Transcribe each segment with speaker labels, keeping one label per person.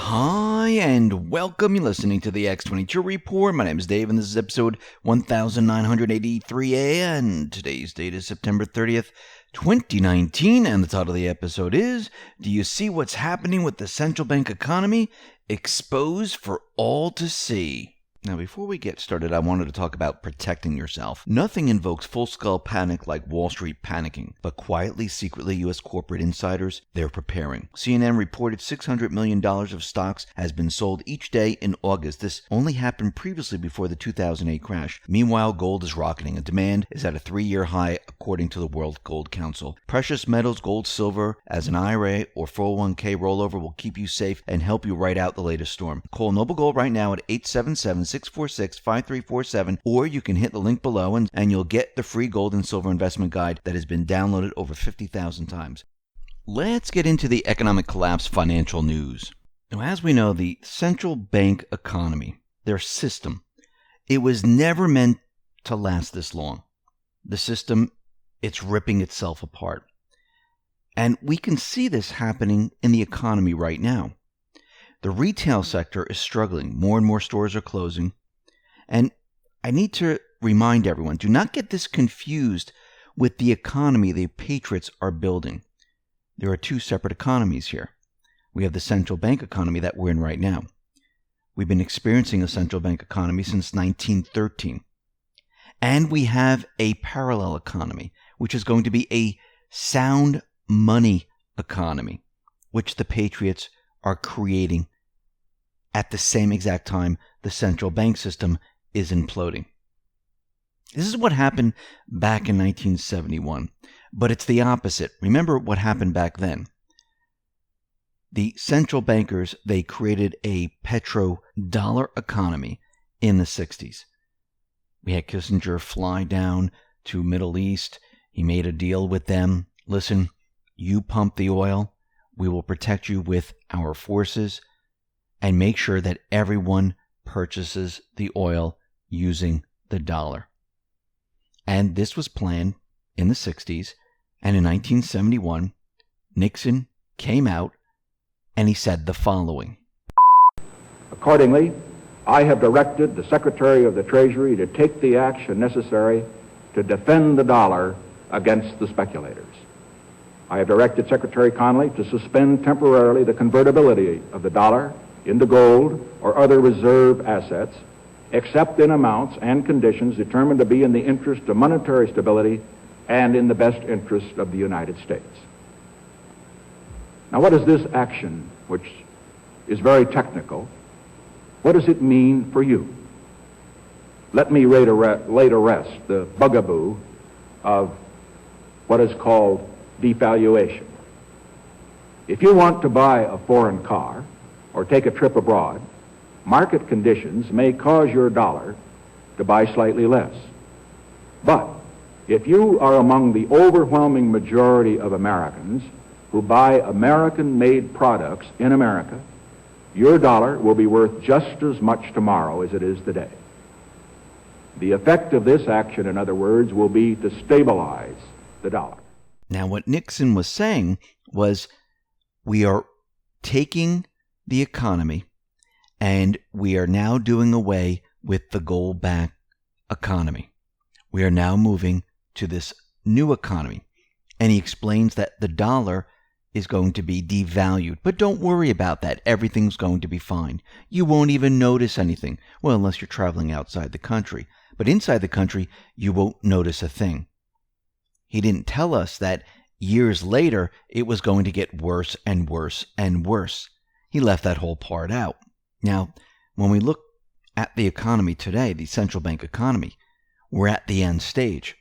Speaker 1: Hi, and welcome. You're listening to the X22 Report. My name is Dave, and this is episode 1983, and today's date is September 30th, 2019, and the title of the episode is, Do You See What's Happening with the Central Bank Economy? Exposed for all to see. Now, before we get started, I wanted to talk about protecting yourself. Nothing invokes full-scale panic like Wall Street panicking, but quietly, secretly, U.S. corporate insiders, they're preparing. CNN reported $600 million of stocks has been sold each day in August. This only happened previously before the 2008 crash. Meanwhile, gold is rocketing, and demand is at a 3-year high, according to the World Gold Council. Precious metals, gold, silver, as an IRA or 401k rollover will keep you safe and help you ride out the latest storm. Call Noble Gold right now at 877-646-5347, or you can hit the link below and you'll get the free gold and silver investment guide that has been downloaded over 50,000 times. Let's get into the economic collapse financial news. Now, as we know, the central bank economy, their system, it was never meant to last this long. The system, it's ripping itself apart. And we can see this happening in the economy right now. The retail sector is struggling. More and more stores are closing. And I need to remind everyone, do not get this confused with the economy the patriots are building. There are two separate economies here. We have the central bank economy that we're in right now. We've been experiencing a central bank economy since 1913. And we have a parallel economy, which is going to be a sound money economy, which the patriots are creating at the same exact time the central bank system is imploding. This is what happened back in 1971, but it's the opposite. Remember what happened back then. The central bankers, they created a petrodollar economy in the 60s. We had Kissinger fly down to Middle East. He made a deal with them. Listen, you pump the oil. We will protect you with our forces and make sure that everyone purchases the oil using the dollar. And this was planned in the 60s. And in 1971, Nixon came out and he said the following.
Speaker 2: Accordingly, I have directed the Secretary of the Treasury to take the action necessary to defend the dollar against the speculators. I have directed Secretary Connally to suspend temporarily the convertibility of the dollar into gold or other reserve assets, except in amounts and conditions determined to be in the interest of monetary stability and in the best interest of the United States. Now, what is this action, which is very technical, what does it mean for you? Let me lay to rest the bugaboo of what is called devaluation. If you want to buy a foreign car or take a trip abroad, market conditions may cause your dollar to buy slightly less. But if you are among the overwhelming majority of Americans who buy American-made products in America, your dollar will be worth just as much tomorrow as it is today. The effect of this action, in other words, will be to stabilize the dollar.
Speaker 1: Now, what Nixon was saying was, we are taking the economy and we are now doing away with the gold-backed economy. We are now moving to this new economy. And he explains that the dollar is going to be devalued. But don't worry about that. Everything's going to be fine. You won't even notice anything. Well, unless you're traveling outside the country. But inside the country, you won't notice a thing. He didn't tell us that years later, it was going to get worse and worse and worse. He left that whole part out. Now, when we look at the economy today, the central bank economy, we're at the end stage.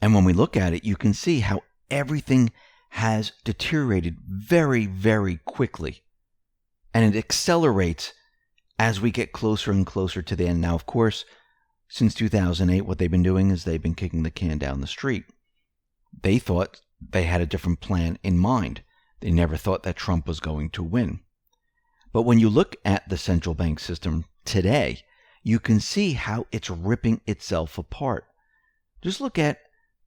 Speaker 1: And when we look at it, you can see how everything has deteriorated very, very quickly. And it accelerates as we get closer and closer to the end. Now, of course, since 2008, what they've been doing is they've been kicking the can down the street. They thought they had a different plan in mind. They never thought that Trump was going to win. But when you look at the central bank system today, you can see how it's ripping itself apart. Just look at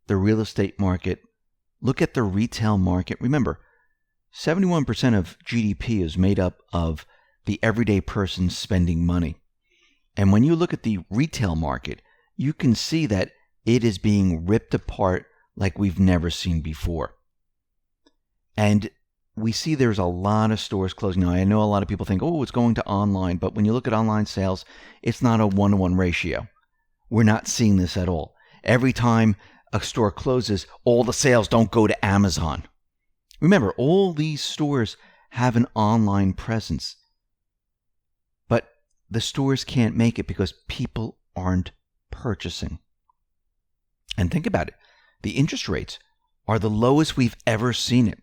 Speaker 1: the real estate market. Look at the retail market. Remember, 71% of GDP is made up of the everyday person spending money. And when you look at the retail market, you can see that it is being ripped apart like we've never seen before. And we see there's a lot of stores closing. Now, I know a lot of people think, oh, it's going to online. But when you look at online sales, it's not a 1-to-1 ratio. We're not seeing this at all. Every time a store closes, all the sales don't go to Amazon. Remember, all these stores have an online presence. But the stores can't make it because people aren't purchasing. And think about it. The interest rates are the lowest we've ever seen it.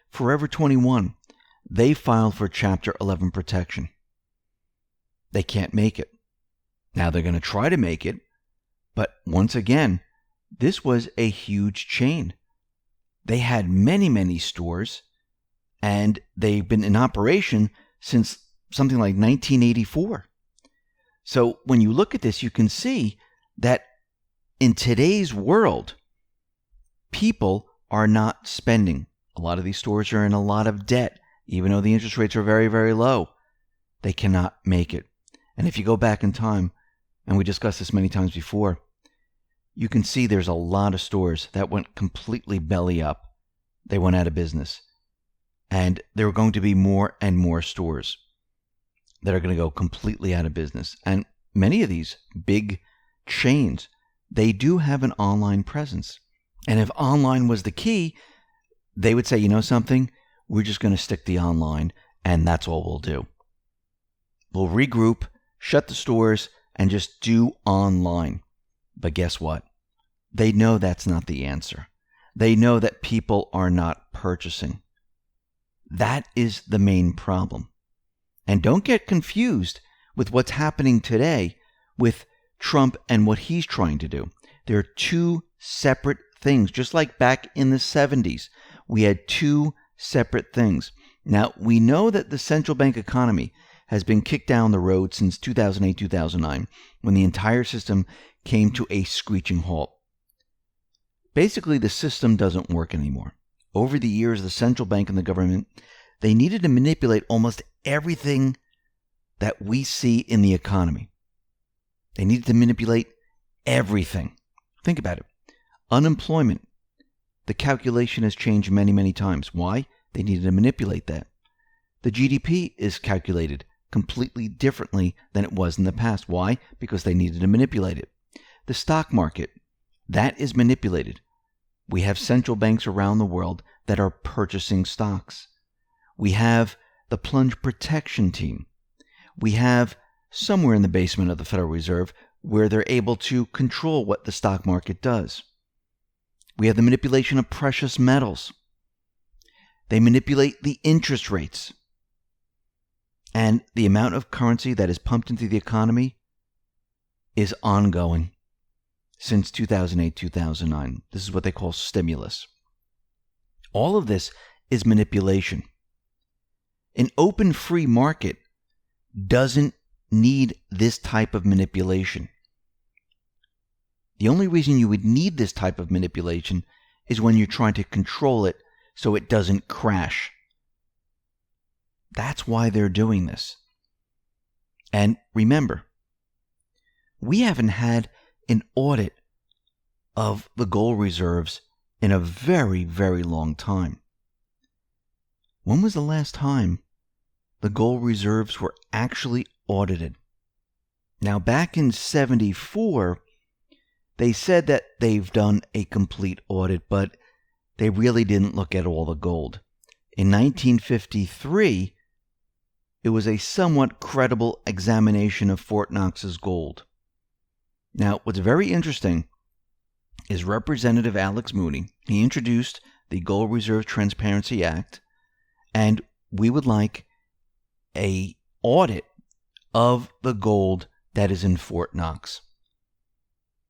Speaker 1: Forever 21, they filed for Chapter 11 protection. They can't make it. Now they're going to try to make it, but once again, this was a huge chain. They had many, many stores, and they've been in operation since something like 1984. So when you look at this, you can see that in today's world, people are not spending. A lot of these stores are in a lot of debt, even though the interest rates are very, very low. They cannot make it. And if you go back in time, and we discussed this many times before, you can see there's a lot of stores that went completely belly up. They went out of business. And there are going to be more and more stores that are going to go completely out of business. And many of these big chains, they do have an online presence. And if online was the key, they would say, you know something? We're just going to stick to online, and that's all we'll do. We'll regroup, shut the stores, and just do online. But guess what? They know that's not the answer. They know that people are not purchasing. That is the main problem. And don't get confused with what's happening today with Trump and what he's trying to do. There are two separate things, just like back in the 70s. We had two separate things. Now, we know that the central bank economy has been kicked down the road since 2008, 2009, when the entire system came to a screeching halt. Basically, the system doesn't work anymore. Over the years, the central bank and the government, they needed to manipulate almost everything that we see in the economy. They needed to manipulate everything. Think about it. Unemployment. The calculation has changed many, many times. Why? They needed to manipulate that. The GDP is calculated completely differently than it was in the past. Why? Because they needed to manipulate it. The stock market, that is manipulated. We have central banks around the world that are purchasing stocks. We have the plunge protection team. We have somewhere in the basement of the Federal Reserve where they're able to control what the stock market does. We have the manipulation of precious metals. They manipulate the interest rates. And the amount of currency that is pumped into the economy is ongoing since 2008, 2009. This is what they call stimulus. All of this is manipulation. An open free market doesn't need this type of manipulation. The only reason you would need this type of manipulation is when you're trying to control it so it doesn't crash. That's why they're doing this. And remember, we haven't had an audit of the gold reserves in a very, very long time. When was the last time the gold reserves were actually audited? Now, back in 1974, they said that they've done a complete audit, but they really didn't look at all the gold. In 1953, it was a somewhat credible examination of Fort Knox's gold. Now, what's very interesting is Representative Alex Mooney. He introduced the Gold Reserve Transparency Act, and we would like an audit of the gold that is in Fort Knox.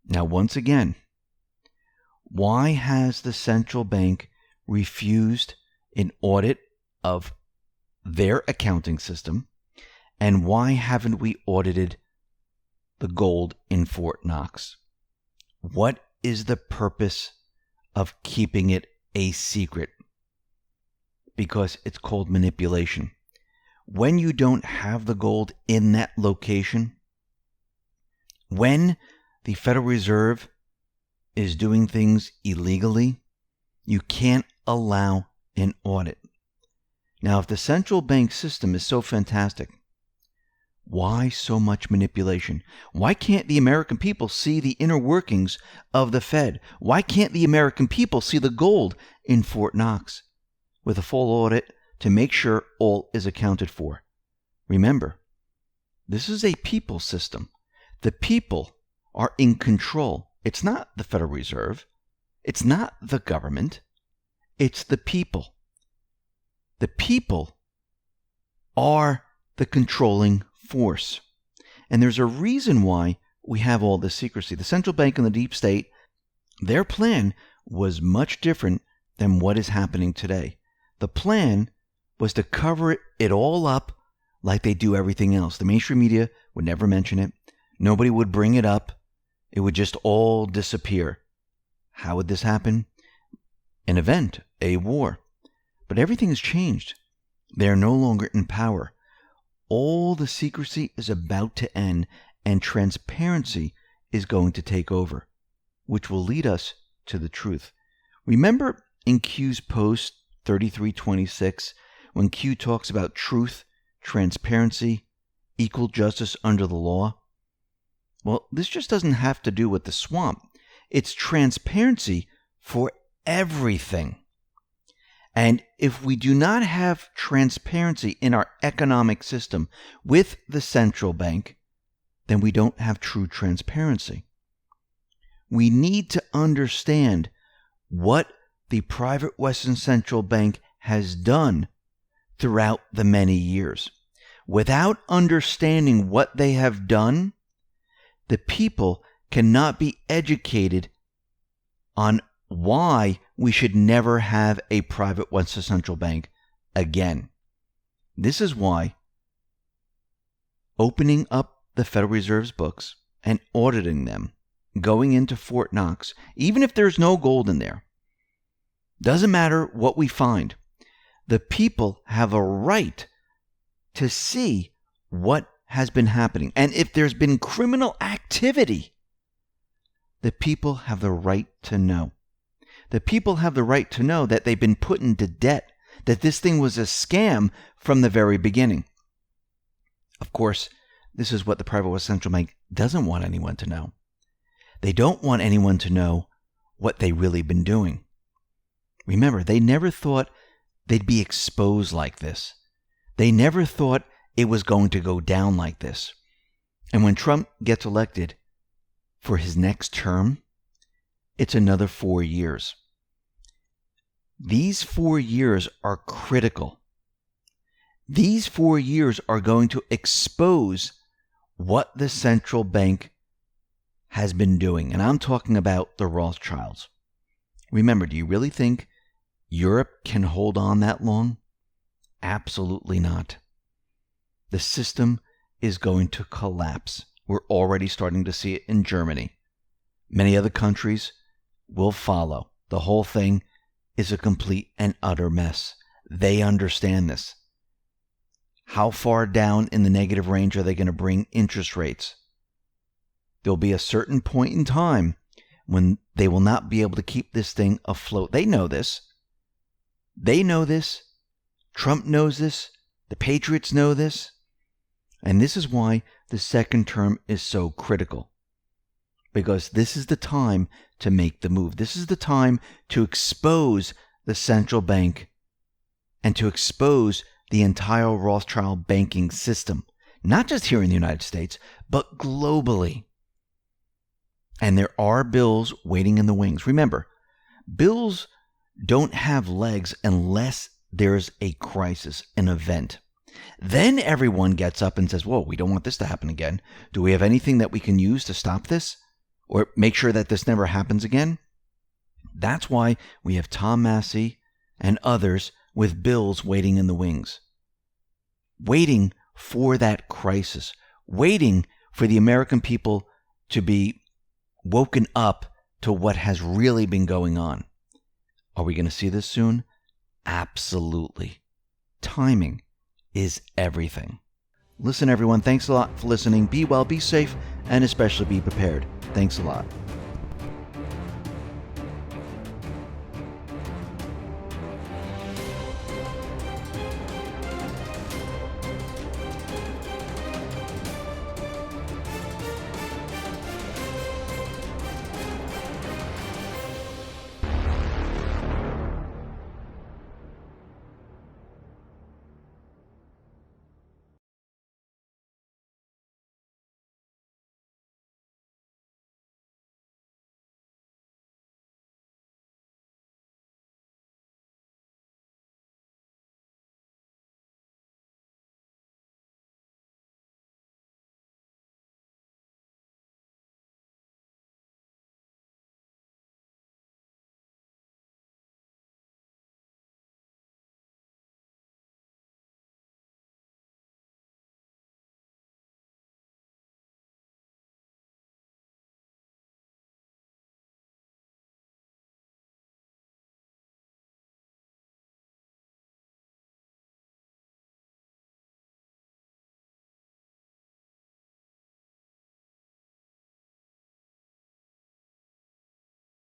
Speaker 1: Now, once again, why has the central bank refused an audit of their accounting system, and why haven't we audited the gold in Fort Knox? What is the purpose of keeping it a secret? Because it's called manipulation. when you don't have the gold in that location, when the Federal Reserve is doing things illegally, you can't allow an audit. Now, if the central bank system is so fantastic, why so much manipulation? Why can't the American people see the inner workings of the Fed? Why can't the American people see the gold in Fort Knox with a full audit to make sure all is accounted for? Remember, this is a people system. The people are in control. It's not the Federal Reserve. It's not the government. It's the people. The people are the controlling force. And there's a reason why we have all this secrecy. The central bank and the deep state, their plan was much different than what is happening today. The plan was to cover it all up like they do everything else. The mainstream media would never mention it. Nobody would bring it up. It would just all disappear. How would this happen? An event, a war. But everything has changed. They are no longer in power. All the secrecy is about to end, and transparency is going to take over, which will lead us to the truth. Remember in Q's post 3326, when Q talks about truth, transparency, equal justice under the law? Well, this just doesn't have to do with the swamp. It's transparency for everything. And if we do not have transparency in our economic system with the central bank, then we don't have true transparency. We need to understand what the private Western Central Bank has done throughout the many years. Without understanding what they have done, the people cannot be educated on why we should never have a private Western Central Bank again. This is why opening up the Federal Reserve's books and auditing them, going into Fort Knox, even if there's no gold in there, doesn't matter what we find. The people have a right to see what has been happening. And if there's been criminal activity, the people have the right to know. The people have the right to know that they've been put into debt, that this thing was a scam from the very beginning. Of course, this is what the private West Central Bank doesn't want anyone to know. They don't want anyone to know what they've really been doing. Remember, they never thought they'd be exposed like this. They never thought it was going to go down like this. And when Trump gets elected for his next term, it's another 4 years. These 4 years are critical. These 4 years are going to expose what the central bank has been doing. And I'm talking about the Rothschilds. Remember, do you really think Europe can hold on that long? Absolutely not. The system is going to collapse. We're already starting to see it in Germany. Many other countries will follow. The whole thing is a complete and utter mess. They understand this. How far down in the negative range are they going to bring interest rates? There'll be a certain point in time when they will not be able to keep this thing afloat. They know this. They know this. Trump knows this. The Patriots know this. And this is why the second term is so critical. Because this is the time to make the move. This is the time to expose the central bank and to expose the entire Rothschild banking system. Not just here in the United States, but globally. And there are bills waiting in the wings. Remember, bills don't have legs unless there's a crisis, an event. Then everyone gets up and says, whoa, we don't want this to happen again. Do we have anything that we can use to stop this? Or make sure that this never happens again? That's why we have Tom Massey and others with bills waiting in the wings. Waiting for that crisis. Waiting for the American people to be woken up to what has really been going on. Are we going to see this soon? Absolutely. Timing is everything. Listen, everyone, thanks a lot for listening. Be well, be safe, and especially be prepared. Thanks a lot.